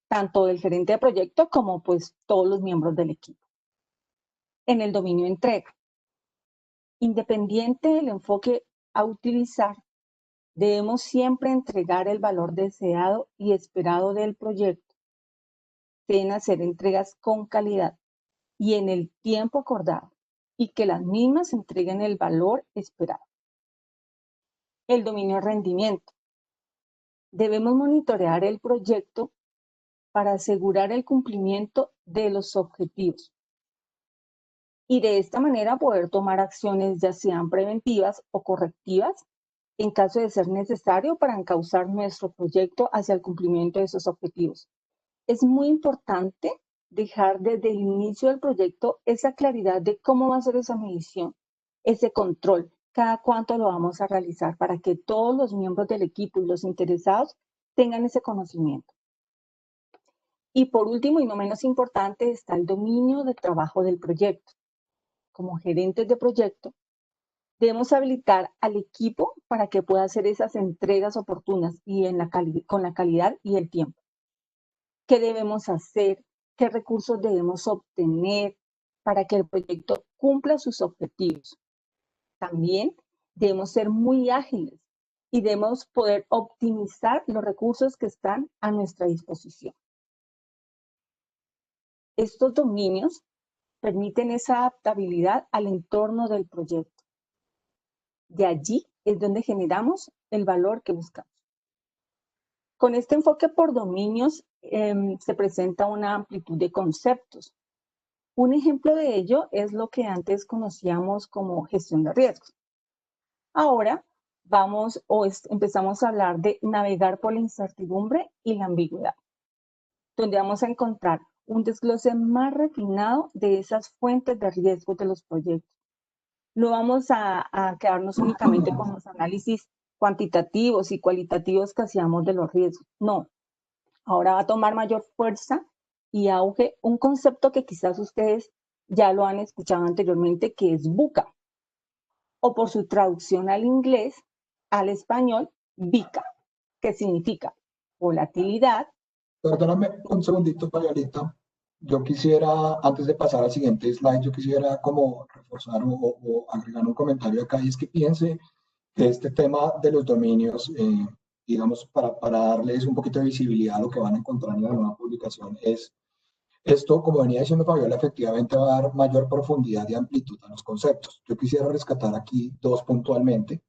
tanto del gerente de proyecto como pues todos los miembros del equipo. En el dominio entrega, independiente del enfoque a utilizar, debemos siempre entregar el valor deseado y esperado del proyecto. Deben hacer entregas con calidad y en el tiempo acordado y que las mismas entreguen el valor esperado. El dominio rendimiento. Debemos monitorear el proyecto para asegurar el cumplimiento de los objetivos y de esta manera poder tomar acciones ya sean preventivas o correctivas en caso de ser necesario para encauzar nuestro proyecto hacia el cumplimiento de esos objetivos. Es muy importante dejar desde el inicio del proyecto esa claridad de cómo va a ser esa medición, ese control, cada cuánto lo vamos a realizar para que todos los miembros del equipo y los interesados tengan ese conocimiento. Y por último, y no menos importante, está el dominio del trabajo del proyecto. Como gerentes de proyecto, debemos habilitar al equipo para que pueda hacer esas entregas oportunas y con la calidad y el tiempo. ¿Qué debemos hacer? ¿Qué recursos debemos obtener para que el proyecto cumpla sus objetivos? También debemos ser muy ágiles y debemos poder optimizar los recursos que están a nuestra disposición. Estos dominios permiten esa adaptabilidad al entorno del proyecto. De allí es donde generamos el valor que buscamos. Con este enfoque por dominios se presenta una amplitud de conceptos. Un ejemplo de ello es lo que antes conocíamos como gestión de riesgos. Ahora empezamos a hablar de navegar por la incertidumbre y la ambigüedad, donde vamos a encontrar un desglose más refinado de esas fuentes de riesgo de los proyectos. No vamos a quedarnos únicamente con los análisis cuantitativos y cualitativos que hacíamos de los riesgos. No, ahora va a tomar mayor fuerza y auge un concepto que quizás ustedes ya lo han escuchado anteriormente, que es VUCA, o por su traducción al inglés, al español, VICA, que significa volatilidad. Perdóname un segundito, Payalita. Yo quisiera, antes de pasar al siguiente slide, yo quisiera como reforzar o agregar un comentario acá, y es que piense que este tema de los dominios, digamos, para darles un poquito de visibilidad a lo que van a encontrar en la nueva publicación, es esto, como venía diciendo Fabiola, efectivamente va a dar mayor profundidad y amplitud a los conceptos. Yo quisiera rescatar aquí dos puntualmente,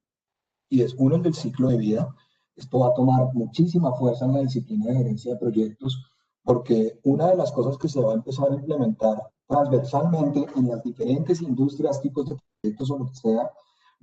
y es uno el del ciclo de vida. Esto va a tomar muchísima fuerza en la disciplina de gerencia de proyectos, porque una de las cosas que se va a empezar a implementar transversalmente en las diferentes industrias, tipos de proyectos o lo que sea,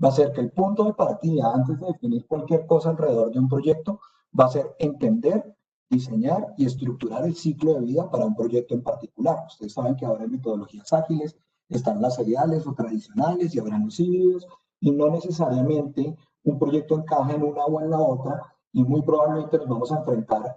va a ser que el punto de partida, antes de definir cualquier cosa alrededor de un proyecto, va a ser entender, diseñar y estructurar el ciclo de vida para un proyecto en particular. Ustedes saben que ahora hay metodologías ágiles, están las seriales o tradicionales y habrán los híbridos, y no necesariamente un proyecto encaja en una o en la otra, y muy probablemente nos vamos a enfrentar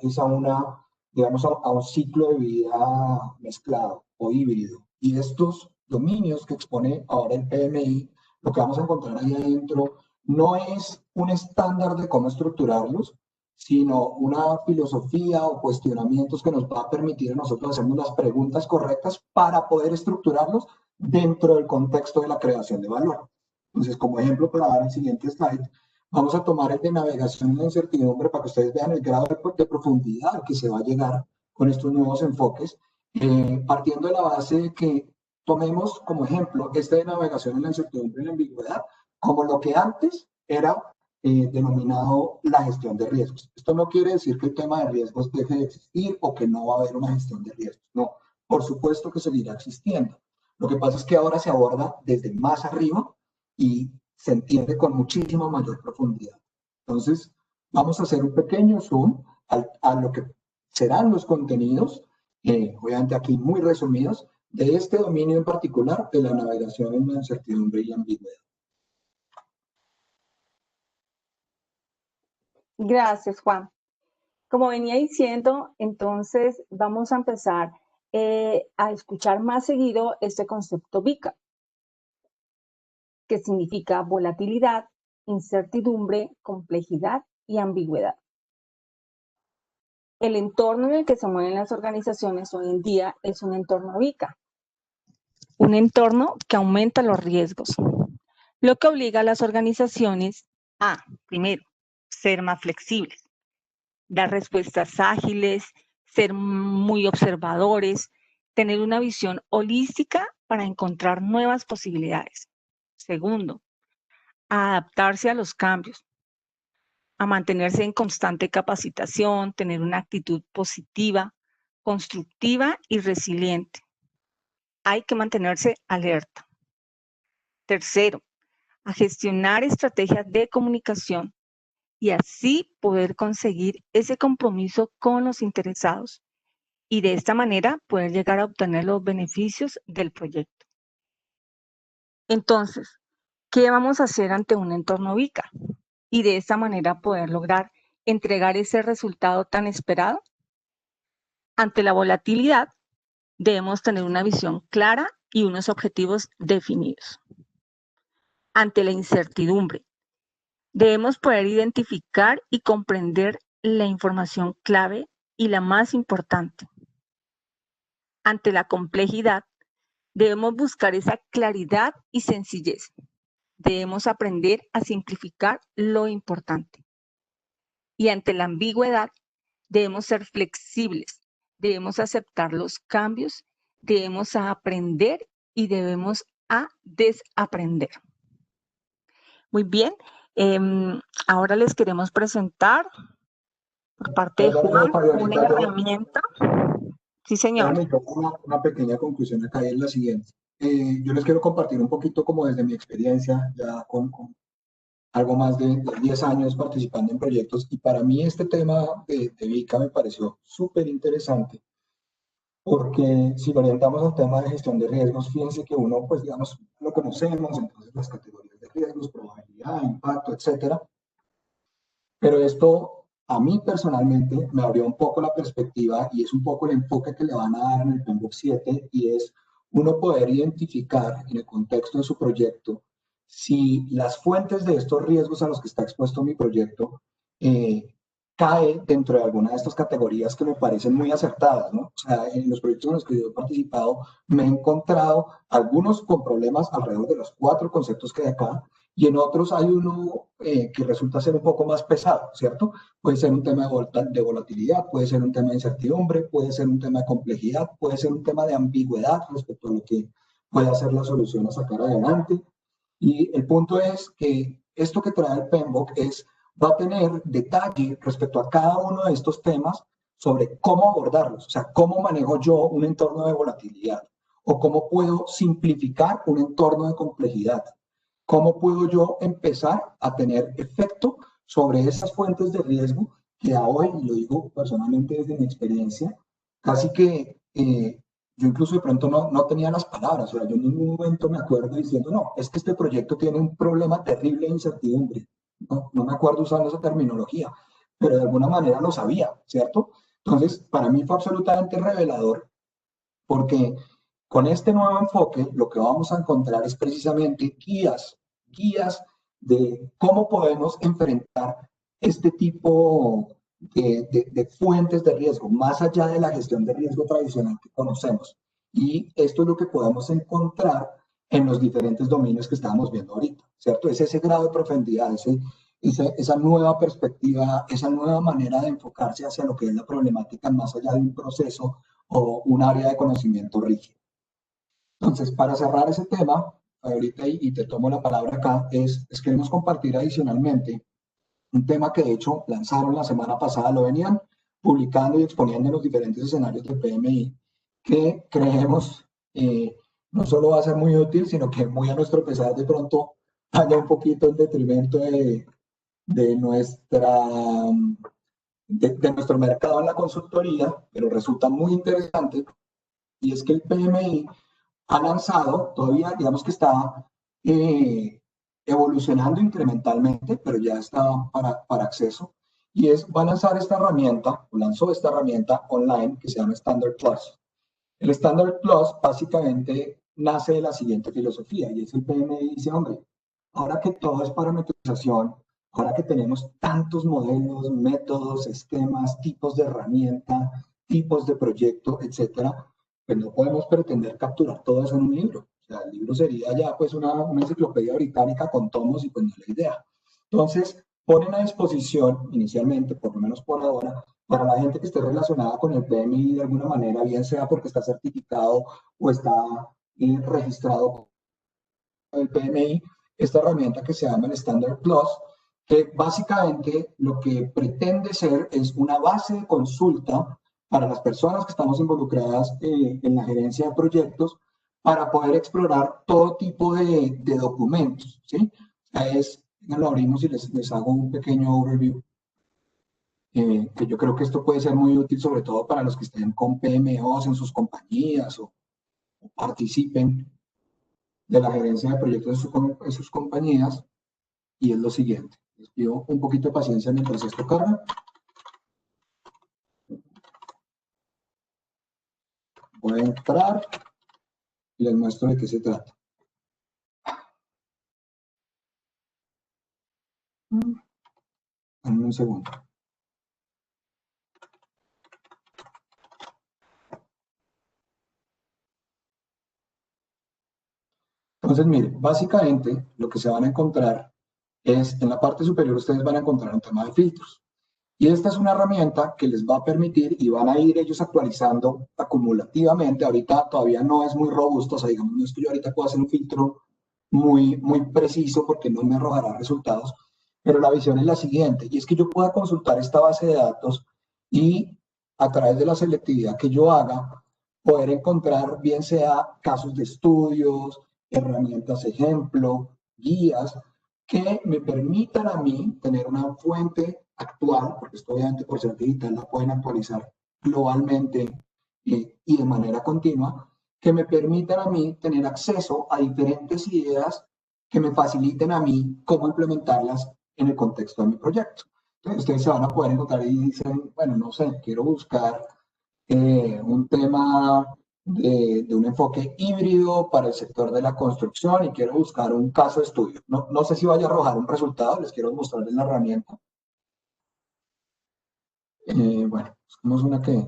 digamos, a un ciclo de vida mezclado o híbrido. Y estos dominios que expone ahora el PMI, lo que vamos a encontrar ahí adentro no es un estándar de cómo estructurarlos, sino una filosofía o cuestionamientos que nos va a permitir a nosotros hacernos las preguntas correctas para poder estructurarlos dentro del contexto de la creación de valor. Entonces, como ejemplo, para dar el siguiente slide, vamos a tomar el de navegación en la incertidumbre para que ustedes vean el grado de profundidad que se va a llegar con estos nuevos enfoques, partiendo de la base de que tomemos como ejemplo este de navegación en la incertidumbre y la ambigüedad como lo que antes era denominado la gestión de riesgos. Esto no quiere decir que el tema de riesgos deje de existir o que no va a haber una gestión de riesgos. No, por supuesto que seguirá existiendo. Lo que pasa es que ahora se aborda desde más arriba y se entiende con muchísima mayor profundidad. Entonces, vamos a hacer un pequeño zoom a lo que serán los contenidos, obviamente aquí muy resumidos, de este dominio en particular de la navegación en la incertidumbre y la ambigüedad. Gracias, Juan. Como venía diciendo, entonces vamos a empezar a escuchar más seguido este concepto VICA, que significa volatilidad, incertidumbre, complejidad y ambigüedad. El entorno en el que se mueven las organizaciones hoy en día es un entorno VICA, un entorno que aumenta los riesgos, lo que obliga a las organizaciones a, primero, ser más flexibles, dar respuestas ágiles, ser muy observadores, tener una visión holística para encontrar nuevas posibilidades. Segundo, a adaptarse a los cambios, a mantenerse en constante capacitación, tener una actitud positiva, constructiva y resiliente. Hay que mantenerse alerta. Tercero, a gestionar estrategias de comunicación y así poder conseguir ese compromiso con los interesados y de esta manera poder llegar a obtener los beneficios del proyecto. Entonces, ¿qué vamos a hacer ante un entorno VICA? Y de esta manera poder lograr entregar ese resultado tan esperado. Ante la volatilidad, debemos tener una visión clara y unos objetivos definidos. Ante la incertidumbre, debemos poder identificar y comprender la información clave y la más importante. Ante la complejidad, debemos buscar esa claridad y sencillez. Debemos aprender a simplificar lo importante. Y ante la ambigüedad, debemos ser flexibles, debemos aceptar los cambios, debemos aprender y debemos desaprender. Muy bien, ahora les queremos presentar por parte de Juan una herramienta. Sí, señor. Una pequeña conclusión acá es la siguiente. Yo les quiero compartir un poquito como desde mi experiencia, ya con algo más de 10 años participando en proyectos, y para mí este tema de VICA me pareció súper interesante, porque si lo orientamos al tema de gestión de riesgos, fíjense que uno, pues digamos, lo conocemos, entonces las categorías de riesgos, probabilidad, impacto, etcétera, pero esto a mí personalmente me abrió un poco la perspectiva y es un poco el enfoque que le van a dar en el PMBOK 7, y es uno poder identificar en el contexto de su proyecto si las fuentes de estos riesgos a los que está expuesto mi proyecto cae dentro de alguna de estas categorías que me parecen muy acertadas, ¿no? O sea, en los proyectos en los que yo he participado me he encontrado algunos con problemas alrededor de los 4 conceptos que hay acá, y en otros hay uno que resulta ser un poco más pesado, ¿cierto? Puede ser un tema de volatilidad, puede ser un tema de incertidumbre, puede ser un tema de complejidad, puede ser un tema de ambigüedad respecto a lo que puede hacer la solución a sacar adelante. Y el punto es que esto que trae el PMBOK va a tener detalle respecto a cada uno de estos temas sobre cómo abordarlos, o sea, cómo manejo yo un entorno de volatilidad, o cómo puedo simplificar un entorno de complejidad. ¿Cómo puedo yo empezar a tener efecto sobre esas fuentes de riesgo que a hoy, y lo digo personalmente desde mi experiencia, casi que yo incluso de pronto no tenía las palabras, o sea, yo en ningún momento me acuerdo diciendo, no, es que este proyecto tiene un problema terrible de incertidumbre. No me acuerdo usando esa terminología, pero de alguna manera lo sabía, ¿cierto? Entonces, para mí fue absolutamente revelador, porque con este nuevo enfoque, lo que vamos a encontrar es precisamente guías de cómo podemos enfrentar este tipo de fuentes de riesgo, más allá de la gestión de riesgo tradicional que conocemos. Y esto es lo que podemos encontrar en los diferentes dominios que estábamos viendo ahorita, ¿cierto? Es ese grado de profundidad, esa nueva perspectiva, esa nueva manera de enfocarse hacia lo que es la problemática más allá de un proceso o un área de conocimiento rígido. Entonces, para cerrar ese tema, ahorita y te tomo la palabra acá, queremos compartir adicionalmente un tema que de hecho lanzaron la semana pasada, lo venían publicando y exponiendo en los diferentes escenarios del PMI, que creemos no solo va a ser muy útil, sino que muy a nuestro pesar de pronto vaya un poquito en detrimento de nuestro mercado en la consultoría, pero resulta muy interesante, y es que el PMI ha lanzado, todavía digamos que está evolucionando incrementalmente, pero ya está para acceso, y va a lanzar esta herramienta, lanzó esta herramienta online que se llama Standard Plus. El Standard Plus básicamente nace de la siguiente filosofía, y es el PMI dice, hombre, ahora que todo es parametrización, ahora que tenemos tantos modelos, métodos, esquemas, tipos de herramienta, tipos de proyecto, etcétera, pues no podemos pretender capturar todo eso en un libro. O sea, el libro sería ya pues una enciclopedia británica con tomos y pues no es la idea. Entonces, ponen a disposición inicialmente, por lo menos por ahora, para la gente que esté relacionada con el PMI de alguna manera, bien sea porque está certificado o está registrado con el PMI, esta herramienta que se llama el Standard Plus, que básicamente lo que pretende ser es una base de consulta para las personas que estamos involucradas en la gerencia de proyectos para poder explorar todo tipo de documentos, ¿sí? Lo abrimos y les hago un pequeño overview. Que yo creo que esto puede ser muy útil, sobre todo para los que estén con PMOs en sus compañías o participen de la gerencia de proyectos en sus compañías, y es lo siguiente. Les pido un poquito de paciencia mientras esto carga. Voy a entrar y les muestro de qué se trata. Dame un segundo. Entonces, miren, básicamente lo que se van a encontrar es, en la parte superior ustedes van a encontrar un tema de filtros. Y esta es una herramienta que les va a permitir y van a ir ellos actualizando acumulativamente. Ahorita todavía no es muy robusto, o sea, digamos, no es que yo ahorita pueda hacer un filtro muy preciso porque no me arrojará resultados, pero la visión es la siguiente, y es que yo pueda consultar esta base de datos y a través de la selectividad que yo haga, poder encontrar bien sea casos de estudios, herramientas ejemplo, guías, que me permitan a mí tener una fuente actual, porque esto obviamente por ser digital la pueden actualizar globalmente y de manera continua, que me permitan a mí tener acceso a diferentes ideas que me faciliten a mí cómo implementarlas en el contexto de mi proyecto. Entonces ustedes se van a poder encontrar y dicen, bueno, no sé, quiero buscar un tema de un enfoque híbrido para el sector de la construcción y quiero buscar un caso de estudio. No sé si vaya a arrojar un resultado, les quiero mostrarles la herramienta. Bueno, buscamos una que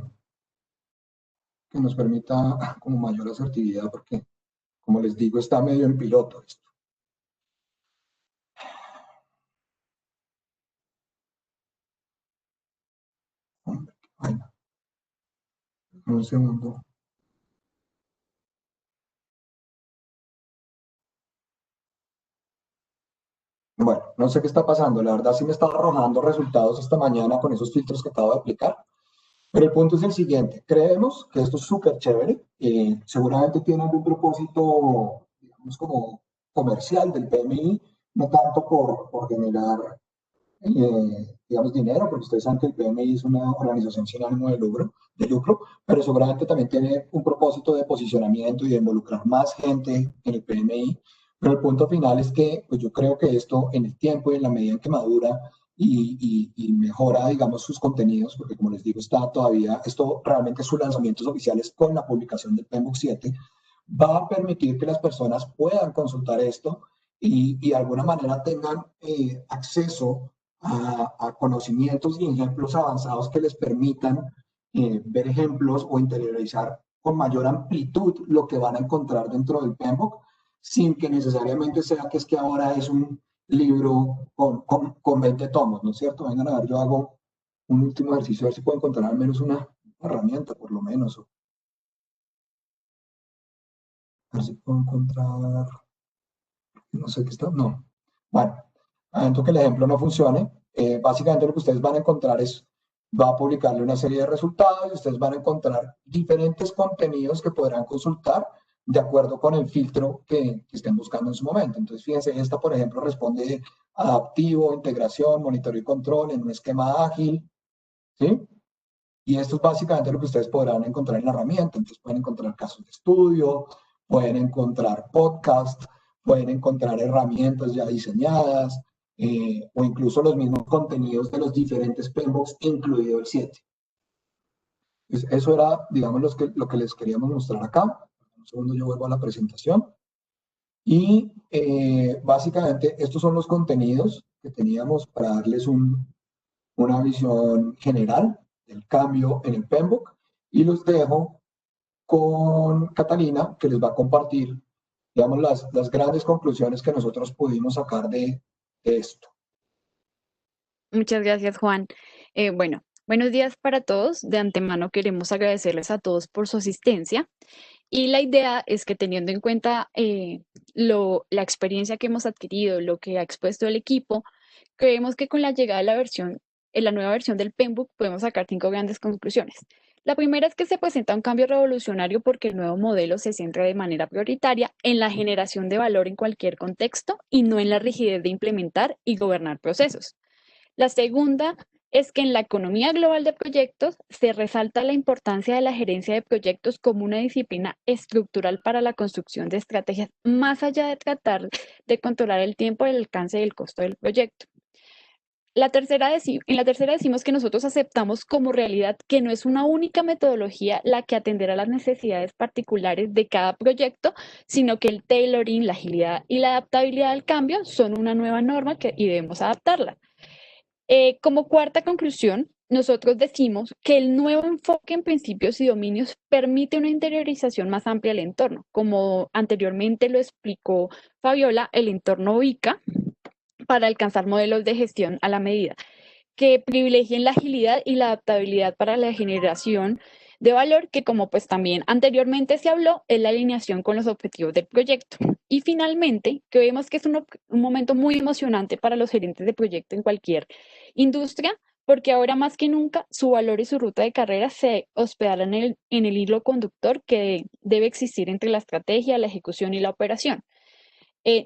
nos permita como mayor asertividad porque, como les digo, está medio en piloto esto. Bueno, un segundo. Bueno, no sé qué está pasando. La verdad sí me está arrojando resultados esta mañana con esos filtros que acabo de aplicar. Pero el punto es el siguiente. Creemos que esto es súper chévere. Seguramente tiene algún propósito, digamos, como comercial del PMI, no tanto por generar, digamos, dinero, porque ustedes saben que el PMI es una organización sin ánimo de lucro, pero seguramente también tiene un propósito de posicionamiento y de involucrar más gente en el PMI. Pero el punto final es que pues yo creo que esto en el tiempo y en la medida en que madura y mejora, digamos, sus contenidos, porque como les digo, está todavía, esto realmente sus lanzamientos oficiales con la publicación del PMBOK 7, va a permitir que las personas puedan consultar esto y de alguna manera tengan acceso a conocimientos y ejemplos avanzados que les permitan ver ejemplos o interiorizar con mayor amplitud lo que van a encontrar dentro del PMBOK, sin que necesariamente sea que es que ahora es un libro con 20 tomos, ¿no es cierto? Vengan a ver, yo hago un último ejercicio, a ver si puedo encontrar al menos una herramienta, por lo menos. A ver si puedo encontrar, no sé qué está, no. Bueno, siento que el ejemplo no funcione. Básicamente lo que ustedes van a encontrar es, va a publicarle una serie de resultados y ustedes van a encontrar diferentes contenidos que podrán consultar de acuerdo con el filtro que estén buscando en su momento. Entonces, fíjense, esta, por ejemplo, responde adaptivo, integración, monitoreo y control en un esquema ágil, ¿sí? Y esto es básicamente lo que ustedes podrán encontrar en la herramienta. Entonces, pueden encontrar casos de estudio, pueden encontrar podcasts, pueden encontrar herramientas ya diseñadas, o incluso los mismos contenidos de los diferentes PMBOKs, incluido el 7. Pues eso era, digamos, lo que les queríamos mostrar acá. Un segundo, yo vuelvo a la presentación. Y básicamente estos son los contenidos que teníamos para darles una visión general del cambio en el PMBOK. Y los dejo con Catalina, que les va a compartir, digamos, las grandes conclusiones que nosotros pudimos sacar de esto. Muchas gracias, Juan. Bueno, buenos días para todos. De antemano queremos agradecerles a todos por su asistencia. Y la idea es que teniendo en cuenta la experiencia que hemos adquirido, lo que ha expuesto el equipo, creemos que con la llegada de la nueva versión del PMBOK podemos sacar 5 grandes conclusiones. La primera es que se presenta un cambio revolucionario porque el nuevo modelo se centra de manera prioritaria en la generación de valor en cualquier contexto y no en la rigidez de implementar y gobernar procesos. La segunda es que en la economía global de proyectos se resalta la importancia de la gerencia de proyectos como una disciplina estructural para la construcción de estrategias, más allá de tratar de controlar el tiempo, el alcance y el costo del proyecto. En la tercera decimos que nosotros aceptamos como realidad que no es una única metodología la que atenderá las necesidades particulares de cada proyecto, sino que el tailoring, la agilidad y la adaptabilidad al cambio son una nueva norma y debemos adaptarla. Como cuarta conclusión, nosotros decimos que el nuevo enfoque en principios y dominios permite una interiorización más amplia del entorno. Como anteriormente lo explicó Fabiola, el entorno ubica para alcanzar modelos de gestión a la medida, que privilegien la agilidad y la adaptabilidad para la generación de valor, que como pues también anteriormente se habló, es la alineación con los objetivos del proyecto. Y finalmente, creemos que es un momento muy emocionante para los gerentes de proyecto en cualquier industria, porque ahora más que nunca su valor y su ruta de carrera se hospedarán en el hilo conductor que debe existir entre la estrategia, la ejecución y la operación.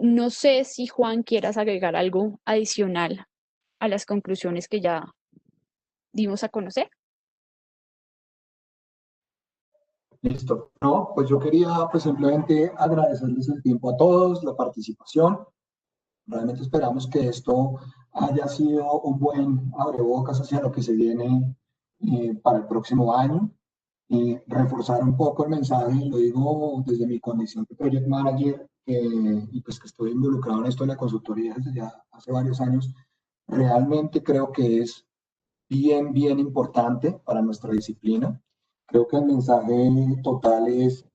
No sé si Juan quieras agregar algo adicional a las conclusiones que ya dimos a conocer. Listo. No, pues yo quería pues simplemente agradecerles el tiempo a todos, la participación. Realmente esperamos que esto haya sido un buen abrebocas hacia lo que se viene para el próximo año. Reforzar un poco el mensaje, lo digo desde mi condición de Project Manager, y pues que estoy involucrado en esto de la consultoría desde ya hace varios años. Realmente creo que es bien importante para nuestra disciplina. Creo que el mensaje total es,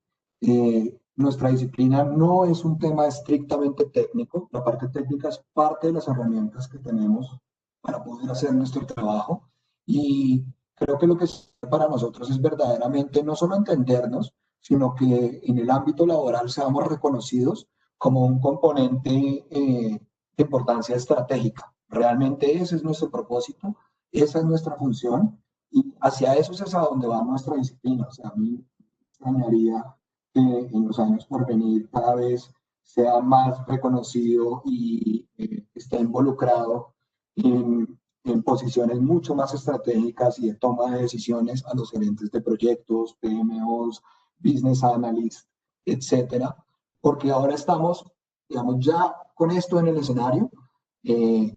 nuestra disciplina no es un tema estrictamente técnico, la parte técnica es parte de las herramientas que tenemos para poder hacer nuestro trabajo, y creo que lo que es para nosotros es verdaderamente no solo entendernos, sino que en el ámbito laboral seamos reconocidos como un componente de importancia estratégica. Realmente ese es nuestro propósito, esa es nuestra función, y hacia eso es a donde va nuestra disciplina. O sea, a mí me extrañaría que en los años por venir cada vez sea más reconocido y esté involucrado en posiciones mucho más estratégicas y de toma de decisiones a los gerentes de proyectos, PMOs, business analysts, etcétera, porque ahora estamos, digamos, ya con esto en el escenario,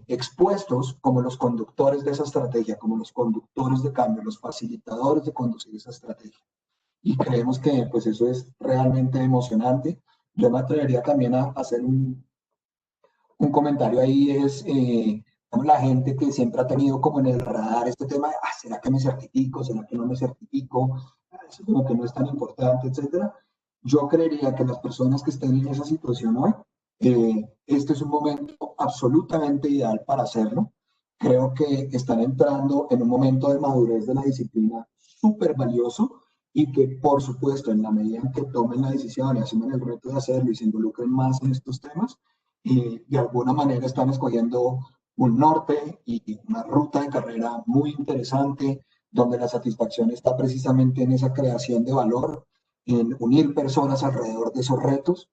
expuestos como los conductores de esa estrategia, como los conductores de cambio, los facilitadores de conducir esa estrategia. Y creemos que pues eso es realmente emocionante. Yo me atrevería también a hacer un comentario ahí, es la gente que siempre ha tenido como en el radar este tema de, ¿será que me certifico? ¿Será que no me certifico? Eso como que no es tan importante, etcétera. Yo creería que las personas que estén en esa situación hoy, este es un momento absolutamente ideal para hacerlo. Creo que están entrando en un momento de madurez de la disciplina súper valioso y que, por supuesto, en la medida en que tomen la decisión y asumen el reto de hacerlo y se involucren más en estos temas, de alguna manera están escogiendo un norte y una ruta de carrera muy interesante, donde la satisfacción está precisamente en esa creación de valor, en unir personas alrededor de esos retos.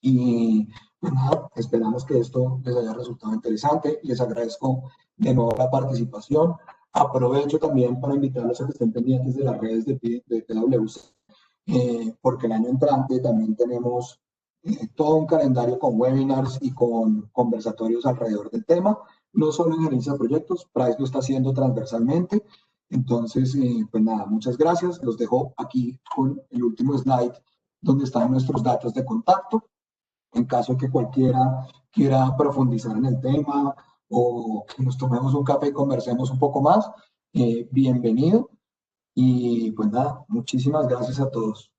Y pues nada, esperamos que esto les haya resultado interesante. Les agradezco de nuevo la participación. Aprovecho también para invitarlos a que estén pendientes de las redes de PwC, porque el año entrante también tenemos todo un calendario con webinars y con conversatorios alrededor del tema, no solo en gerencia de proyectos, Price lo está haciendo transversalmente. Entonces, pues nada, muchas gracias. Los dejo aquí con el último slide donde están nuestros datos de contacto. En caso de que cualquiera quiera profundizar en el tema o que nos tomemos un café y conversemos un poco más, bienvenido. Y pues nada, muchísimas gracias a todos.